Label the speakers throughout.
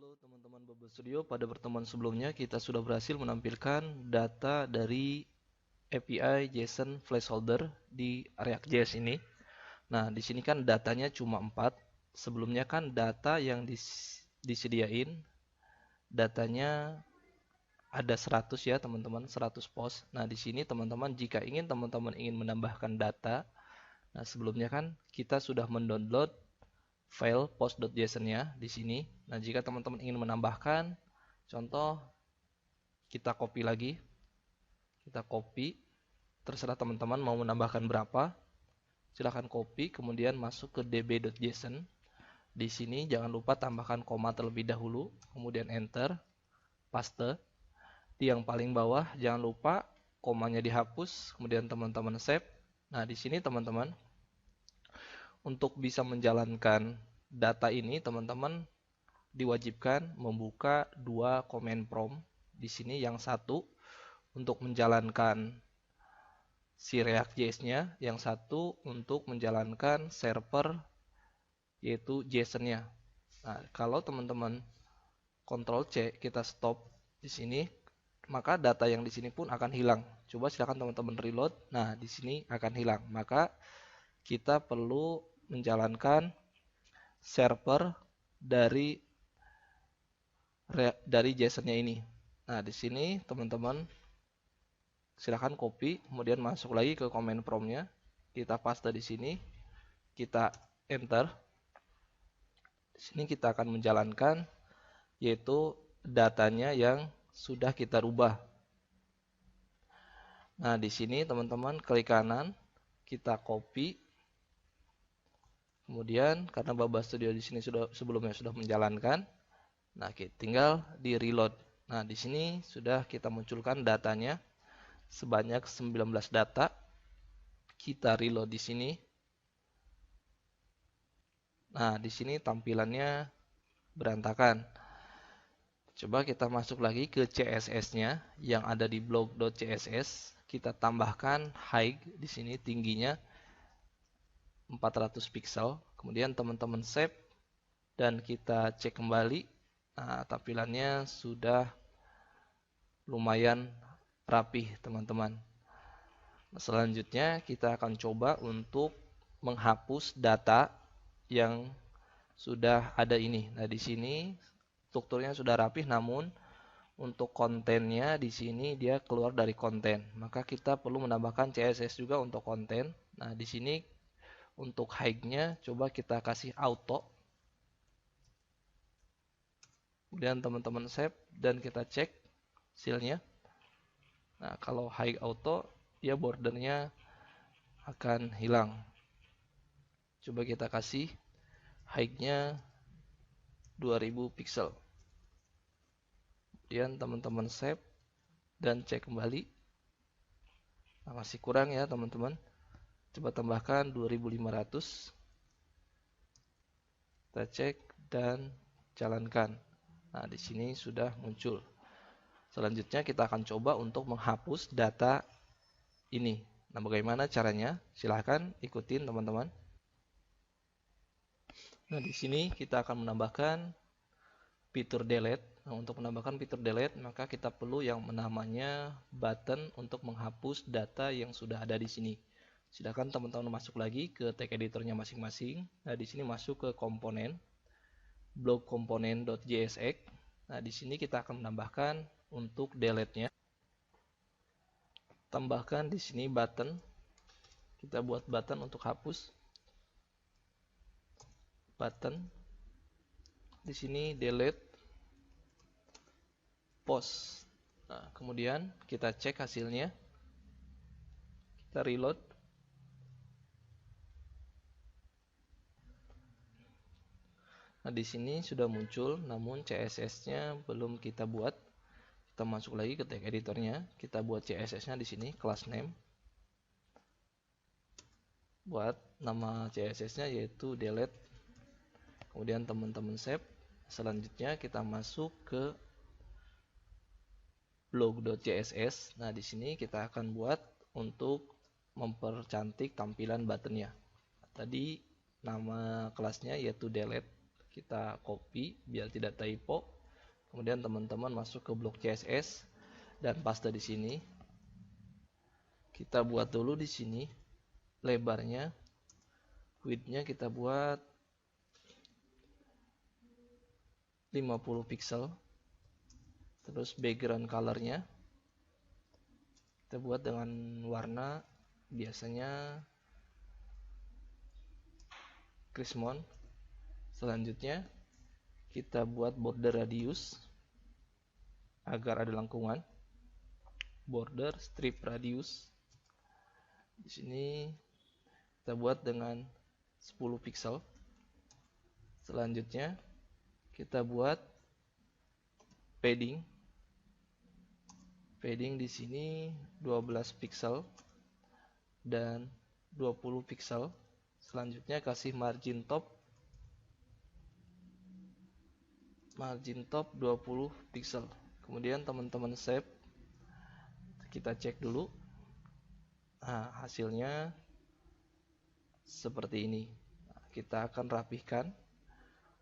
Speaker 1: Halo teman-teman Bubble Studio, pada pertemuan sebelumnya kita sudah berhasil menampilkan data dari API JSON placeholder di React.js ini. Nah, di sini kan datanya cuma 4. Sebelumnya kan data yang disediain datanya ada 100 ya teman-teman, 100 post. Nah, di sini teman-teman jika teman-teman ingin menambahkan data, nah sebelumnya kan kita sudah mendownload file post.json-nya di sini. Nah, jika teman-teman ingin menambahkan, contoh kita copy lagi, kita copy, terserah teman-teman mau menambahkan berapa, silahkan copy, kemudian masuk ke db.json. Di sini jangan lupa tambahkan koma terlebih dahulu, kemudian enter, paste. Di yang paling bawah jangan lupa komanya dihapus, kemudian teman-teman save. Nah, di sini teman-teman untuk bisa menjalankan data ini, teman-teman diwajibkan membuka dua command prompt di sini. Yang satu untuk menjalankan si React.js-nya, yang satu untuk menjalankan server yaitu JSON-nya. Nah, kalau teman-teman Ctrl C kita stop di sini, maka data yang di sini pun akan hilang. Coba silakan teman-teman reload. Nah, di sini akan hilang. Maka kita perlu menjalankan server dari JSON-nya ini. Nah, di sini teman-teman silahkan copy, kemudian masuk lagi ke command prompt-nya. Kita paste di sini, kita enter. Di sini kita akan menjalankan yaitu datanya yang sudah kita rubah. Nah, di sini teman-teman klik kanan, kita copy. Kemudian karena Baba Studio di sini sebelumnya sudah menjalankan, nah kita tinggal di reload. Nah, di sini sudah kita munculkan datanya sebanyak 19 data. Kita reload di sini. Nah, di sini tampilannya berantakan. Coba kita masuk lagi ke CSS-nya yang ada di blog.css. Kita tambahkan height di sini tingginya 400 pixel. Kemudian teman-teman save dan kita cek kembali. Nah, tampilannya sudah lumayan rapih, teman-teman. Selanjutnya kita akan coba untuk menghapus data yang sudah ada ini. Nah, di sini strukturnya sudah rapih, namun untuk kontennya di sini dia keluar dari konten. Maka kita perlu menambahkan CSS juga untuk konten. Nah, di sini untuk height-nya coba kita kasih auto. Kemudian teman-teman save dan kita cek hasilnya. Nah, kalau height auto, ya bordernya akan hilang. Coba kita kasih height-nya 2000 pixel. Kemudian teman-teman save dan cek kembali. Nah, masih kurang ya teman-teman. Coba tambahkan 2500. Kita cek dan jalankan. Nah, di sini sudah muncul. Selanjutnya kita akan coba untuk menghapus data ini. Nah, bagaimana caranya? Silahkan ikutin teman-teman. Nah, di sini kita akan menambahkan fitur delete. Nah, untuk menambahkan fitur delete, maka kita perlu yang namanya button untuk menghapus data yang sudah ada di sini. Silakan teman-teman masuk lagi ke tag editornya masing-masing. Nah, di sini masuk ke komponen blog komponen.jsx. Nah, di sini kita akan menambahkan untuk delete-nya. Tambahkan di sini button. Kita buat button untuk hapus. Button. Di sini delete post. Nah, kemudian kita cek hasilnya. Kita reload. Nah, di sini sudah muncul, namun CSS-nya belum kita buat. Kita masuk lagi ke tag editornya, kita buat CSS-nya di sini, class name. Buat nama CSS-nya yaitu delete. Kemudian teman-teman save. Selanjutnya kita masuk ke blog.css. Nah, di sini kita akan buat untuk mempercantik tampilan buttonnya. Tadi nama kelasnya yaitu delete. kita copy biar tidak typo. Kemudian teman-teman masuk ke blok CSS dan paste di sini. Kita buat dulu di sini lebarnya, width-nya kita buat 50 pixel. Terus background color-nya kita buat dengan warna biasanya Chrismon. Selanjutnya kita buat border radius agar ada lengkungan. Border strip radius. Di sini kita buat dengan 10 pixel. Selanjutnya kita buat padding. Padding di sini 12 pixel dan 20 pixel. Selanjutnya kasih margin top 20 pixel. Kemudian teman-teman save. Kita cek dulu. Nah, hasilnya seperti ini. Nah, kita akan rapihkan.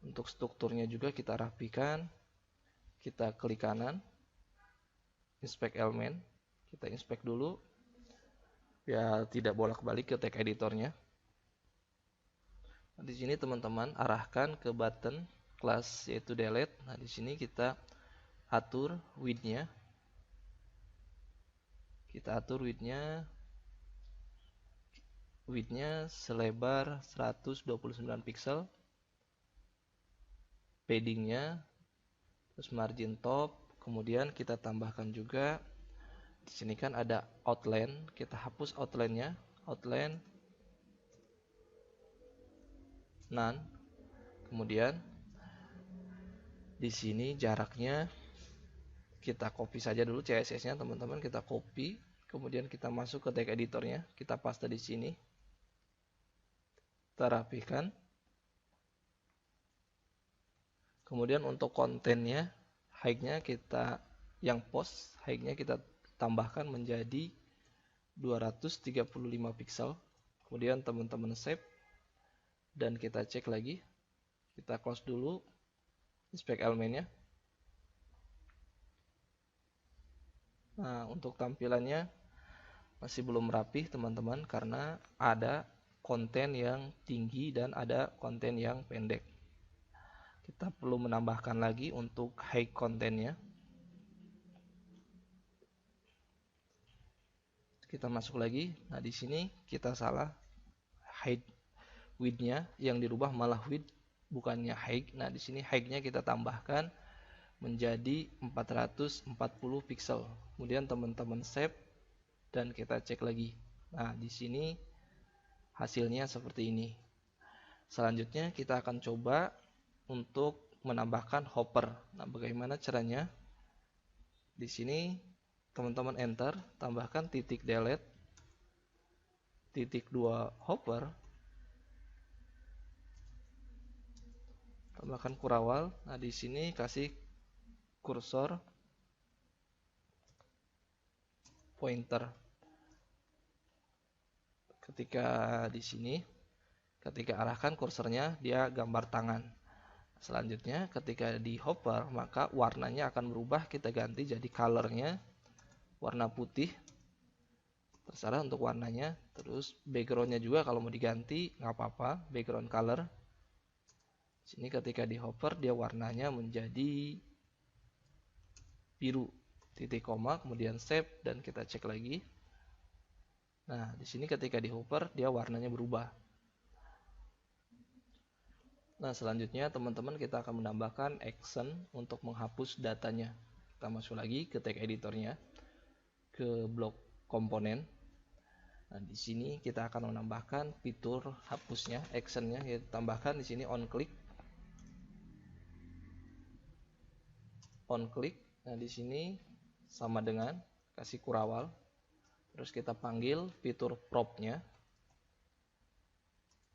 Speaker 1: Untuk strukturnya juga kita rapihkan. Kita klik kanan, inspect element. Kita inspect dulu biar tidak bolak-balik ke tag editornya. Nah, di sini teman-teman arahkan ke button kelas yaitu delete. Nah, di sini kita atur width-nya. Kita atur width-nya selebar 129 pixel. Padding-nya, terus margin top. Kemudian kita tambahkan juga di sini kan ada outline. Kita hapus outline-nya. Outline none. Kemudian di sini jaraknya kita copy saja dulu CSS-nya teman-teman, kita copy, kemudian kita masuk ke tag editornya, kita paste di sini. Kita rapihkan. Kemudian untuk kontennya, height-nya kita yang post, height-nya kita tambahkan menjadi 235 pixel. Kemudian teman-teman save dan kita cek lagi. Kita close dulu inspect elemennya. Nah, untuk tampilannya masih belum rapih teman-teman karena ada konten yang tinggi dan ada konten yang pendek. Kita perlu menambahkan lagi untuk height kontennya. Kita masuk lagi. Nah, di sini kita salah. Height width-nya yang dirubah malah width bukannya height. Nah, di sini height-nya kita tambahkan menjadi 440 pixel. Kemudian teman-teman save dan kita cek lagi. Nah, di sini hasilnya seperti ini. Selanjutnya kita akan coba untuk menambahkan hopper. Nah, bagaimana caranya? Di sini teman-teman enter, tambahkan titik delete, titik 2 hopper, tambahkan kurawal. Nah, di sini kasih kursor pointer. Ketika di sini, ketika arahkan kursornya, dia gambar tangan. Selanjutnya, ketika di hopper, maka warnanya akan berubah. Kita ganti jadi colornya warna putih. Terserah untuk warnanya. Terus backgroundnya juga kalau mau diganti nggak apa-apa. Background color. Sini ketika di hopper, dia warnanya menjadi biru. Titik koma, kemudian save dan kita cek lagi. Nah, di sini ketika di hopper dia warnanya berubah. Nah, selanjutnya teman-teman kita akan menambahkan action untuk menghapus datanya. Kita masuk lagi ke tag editornya, ke blok komponen. Nah, di sini kita akan menambahkan fitur hapusnya, actionnya. Kita tambahkan di sini on click. On click. Nah, di sini sama dengan kasih kurawal. Terus kita panggil fitur prop-nya.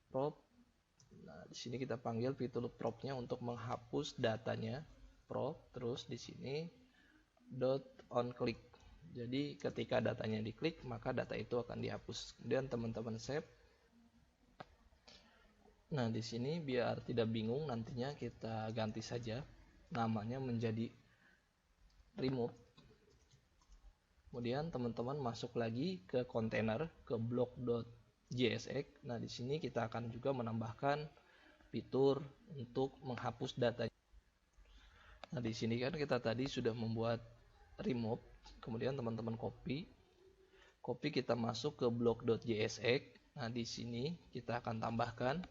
Speaker 1: Prop. Nah, di sini kita panggil fitur prop-nya untuk menghapus datanya. Prop. Terus di sini dot on click. Jadi ketika datanya diklik, maka data itu akan dihapus. Kemudian teman-teman save. Nah, di sini biar tidak bingung nantinya kita ganti saja namanya menjadi remove. Kemudian teman-teman masuk lagi ke kontainer ke block.jsx. Nah, di sini kita akan juga menambahkan fitur untuk menghapus data. Nah, di sini kan kita tadi sudah membuat remove, kemudian teman-teman copy kita masuk ke block.jsx. Nah, di sini kita akan tambahkan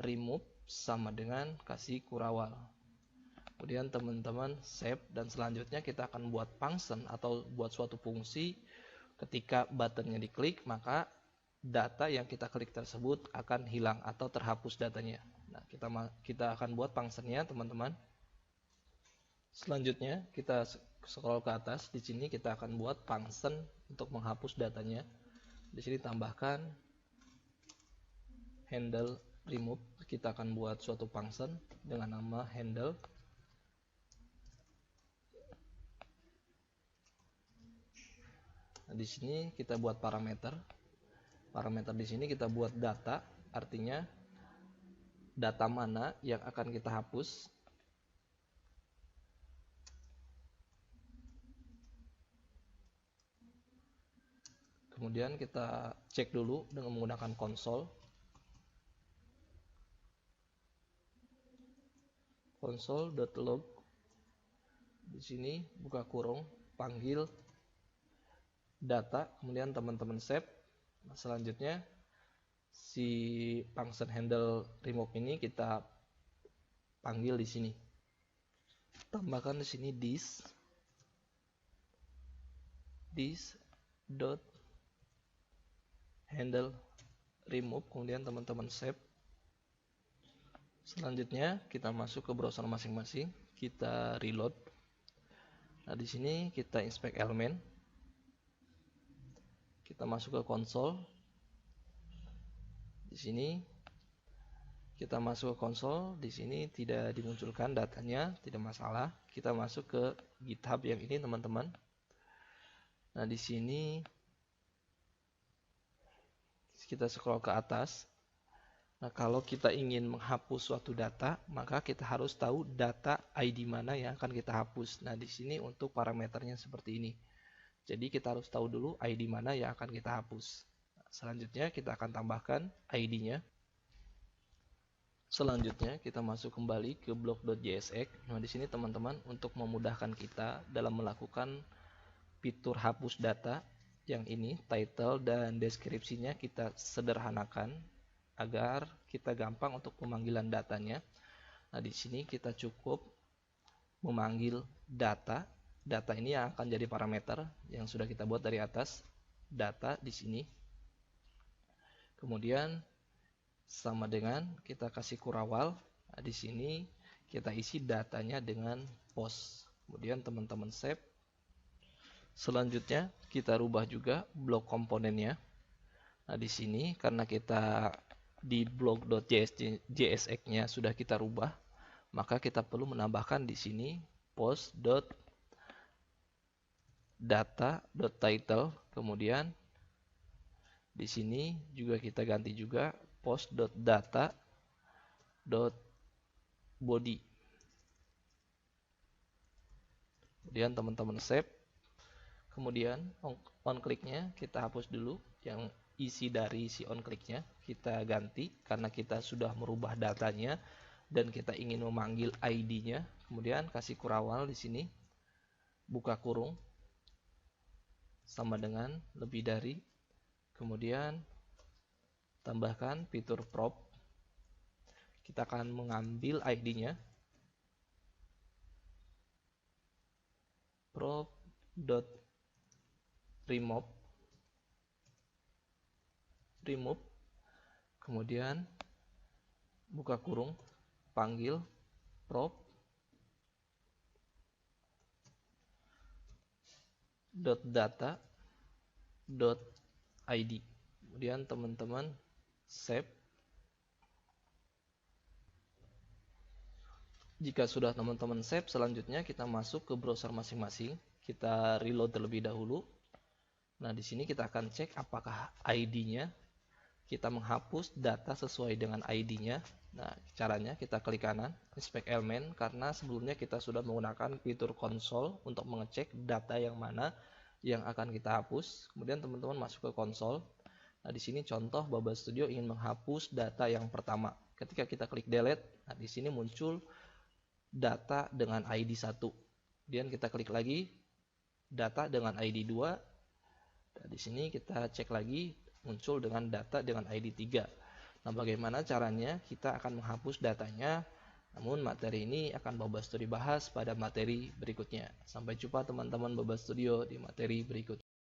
Speaker 1: remove sama dengan kasih kurawal. Kemudian teman-teman save, dan selanjutnya kita akan buat function atau buat suatu fungsi. Ketika buttonnya diklik, maka data yang kita klik tersebut akan hilang atau terhapus datanya. Nah, kita akan buat functionnya, teman-teman. Selanjutnya kita scroll ke atas. Di sini kita akan buat function untuk menghapus datanya. Di sini tambahkan handle remove. Kita akan buat suatu function dengan nama handle. Nah, di sini kita buat parameter. Parameter di sini kita buat data, artinya data mana yang akan kita hapus. Kemudian kita cek dulu dengan menggunakan konsol. Console.log. Di sini buka kurung, panggil data, kemudian teman-teman save. Nah, selanjutnya si function handle remove ini kita panggil di sini. Tambahkan di sini this dot handle remove, kemudian teman-teman save. Selanjutnya kita masuk ke browser masing-masing, kita reload. Nah, di sini kita inspect elemen. Kita masuk ke konsol. Di sini kita masuk ke konsol. Di sini tidak dimunculkan datanya, tidak masalah. Kita masuk ke GitHub yang ini, teman-teman. Nah, di sini kita scroll ke atas. Nah, kalau kita ingin menghapus suatu data, maka kita harus tahu data ID mana yang akan kita hapus. Nah, di sini untuk parameternya seperti ini. Jadi kita harus tahu dulu ID mana yang akan kita hapus. Nah, selanjutnya kita akan tambahkan ID-nya. Selanjutnya kita masuk kembali ke block.jsx. Nah, di sini teman-teman untuk memudahkan kita dalam melakukan fitur hapus data, yang ini title dan deskripsinya kita sederhanakan agar kita gampang untuk pemanggilan datanya. Nah, di sini kita cukup memanggil data. Data ini yang akan jadi parameter yang sudah kita buat dari atas. Data di sini. Kemudian sama dengan kita kasih kurawal. Nah, di sini kita isi datanya dengan post. Kemudian teman-teman save. Selanjutnya kita rubah juga blok komponennya. Nah, di sini karena kita di block.jsx-nya sudah kita rubah, maka kita perlu menambahkan di sini post.data.title. Kemudian di sini juga kita ganti juga post.data.body. Kemudian teman-teman save. Kemudian on click-nya kita hapus dulu, yang isi dari si on click-nya kita ganti karena kita sudah merubah datanya dan kita ingin memanggil ID-nya. Kemudian kasih kurawal di sini, buka kurung sama dengan lebih dari, kemudian tambahkan fitur prop. Kita akan mengambil ID-nya, prop.remove, kemudian buka kurung, panggil prop.data.id. Kemudian teman-teman save. Jika sudah teman-teman save, selanjutnya kita masuk ke browser masing-masing. Kita reload terlebih dahulu. Nah, di sini kita akan cek apakah ID-nya kita menghapus data sesuai dengan ID-nya. Nah, caranya kita klik kanan, inspect element, karena sebelumnya kita sudah menggunakan fitur konsol untuk mengecek data yang mana yang akan kita hapus. Kemudian teman-teman masuk ke konsol. Nah, di sini contoh Baba Studio ingin menghapus data yang pertama. Ketika kita klik delete, nah di sini muncul data dengan ID 1. Kemudian kita klik lagi data dengan ID 2. Nah, di sini kita cek lagi muncul dengan data dengan ID 3. Nah, bagaimana caranya kita akan menghapus datanya? Namun materi ini akan Baba Studio bahas pada materi berikutnya. Sampai jumpa teman-teman Baba Studio di materi berikutnya.